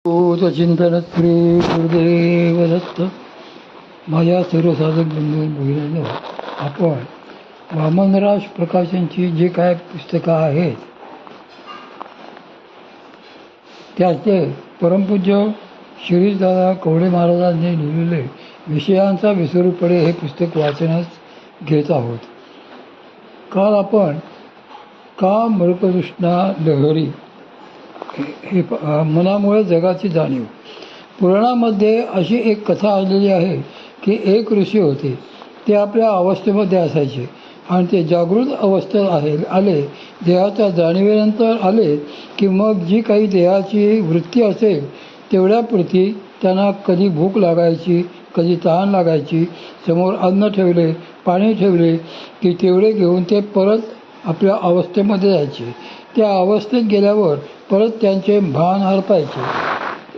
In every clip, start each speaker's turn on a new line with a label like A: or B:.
A: चिंतन श्री गुरुदेव दत्त. माझ्या सर्व साधक बंधू भगिनींनो, आपण वामनराज प्रकाशनची जी काय पुस्तकं आहेत त्याचे परमपूज्य शिरीषदादा कवडे महाराजांनी लिहिलेले विषयांचा विसरू पडे हे पुस्तक वाचनास घेत आहोत. काल आपण का मृगतृष्णा लहरी हे मनामुळे जगाची जाणीव. पुराणामध्ये अशी एक कथा आलेली आहे की एक ऋषी होते. ते आपल्या अवस्थेमध्ये असायचे आणि ते जागृत अवस्थेत आले, देहाच्या जाणीवेनंतर आले की मग जी काही देहाची वृत्ती असेल तेवढ्यापुरती त्यांना कधी भूक लागायची, कधी तहान लागायची, समोर अन्न ठेवले, पाणी ठेवले की तेवढे घेऊन ते परत आपल्या अवस्थेमध्ये जायचे. त्या अवस्थेत गेल्यावर परत त्यांचे भान हरपायचे.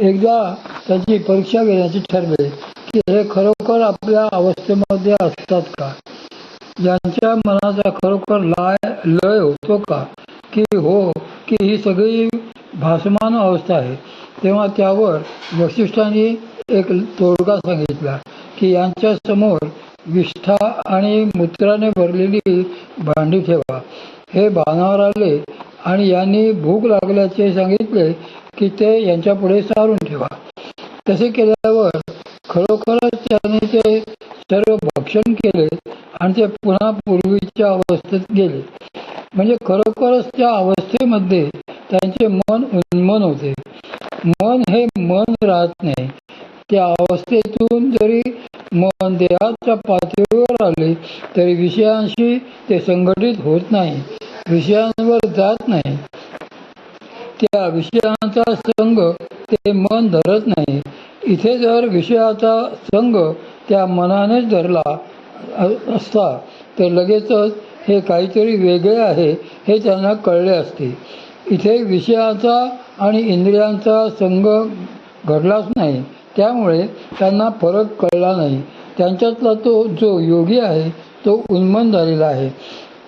A: एकदा त्यांची परीक्षा घेण्याचे ठरले की हे खरोखर आपल्या अवस्थेमध्ये असतात का, यांच्या मनाचा खरोखर लय होतो का, की ही सगळी भासमान अवस्था आहे. तेव्हा त्यावर वसिष्ठांनी एक तोडगा सांगितला की यांच्या समोर विष्ठा आणि मूत्राने भरलेली भांडी ठेवा. हे भानावर आले आणि यांनी भूक लागल्याचे सांगितले की ते यांच्यापुढे सारून ठेवा. तसे केल्यावर खरोखरच त्यांनी ते सर्व भक्षण केले आणि ते पुन्हा पूर्वीच्या अवस्थेत गेले. म्हणजे खरोखरच त्या अवस्थेमध्ये त्यांचे मन उन्मन होते. मन हे मन राहत नाही. त्या अवस्थेतून जरी मन देहाच्या पातळीवर आले तरी विषयांशी ते संघटित होत नाही, विषयांवर जात नाही. त्या विषयांचा संग ते मन धरत नाही. इथे जर विषयाचा संग त्या मनानेच धरला असता तर लगेचच हे काहीतरी वेगळे आहे हे त्यांना कळले असते. इथे विषयाचा आणि इंद्रियांचा संग घडलाच नाही, त्यामुळे त्यांना फरक कळला नाही. त्यांच्यातला तो जो योगी आहे तो उन्मन झालेला आहे.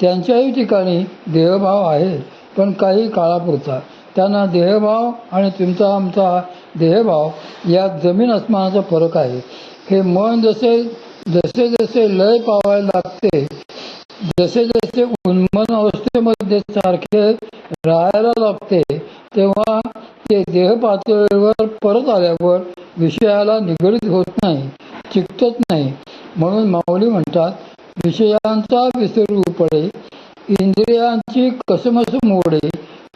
A: त्यांच्याही ठिकाणी देहभाव आहे, पण काही काळापुरता. त्यांना देहभाव आणि तुमचा आमचा देहभाव यात जमीन अस्मानाचा फरक आहे. हे मन जसे जसे लय पावायला लागते, जसे जसे उन्मन अवस्थेमध्ये सारखे राहायला लागते, तेव्हा ते देह पातळीवर परत आल्यावर विषयाला निगडीत होत नाही, चिकटत नाही. म्हणून माऊली म्हणतात, विषयांचा विसरू पडे, इंद्रियांची कसमस मोडे,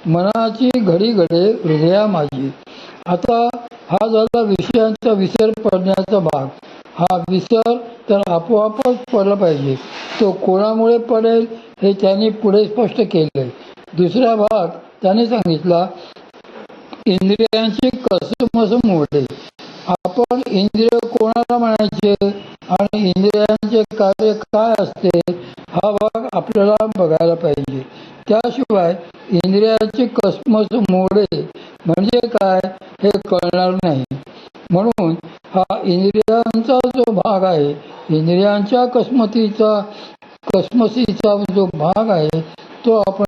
A: मनाची घडी घडे हृदया माझी. आता हा झाला विषयांचा विसर पडण्याचा भाग. हा विसर तर आपोआपच पडला पाहिजे. तो कोणामुळे पडेल हे त्यांनी पुढे स्पष्ट केले. दुसरा भाग त्याने सांगितला, इंद्रियांची कसमस मोडे. आपण इंद्रिय कोणाला म्हणायचे आणि इंद्रियांचे कार्य काय असते हा भाग आपल्याला बघायला पाहिजे. त्याशिवाय इंद्रियाची कसमस मोडे म्हणजे काय हे कळणार नाही. म्हणून हा इंद्रियांचा जो भाग आहे, इंद्रियांच्या कसमसीचा जो भाग आहे तो आपण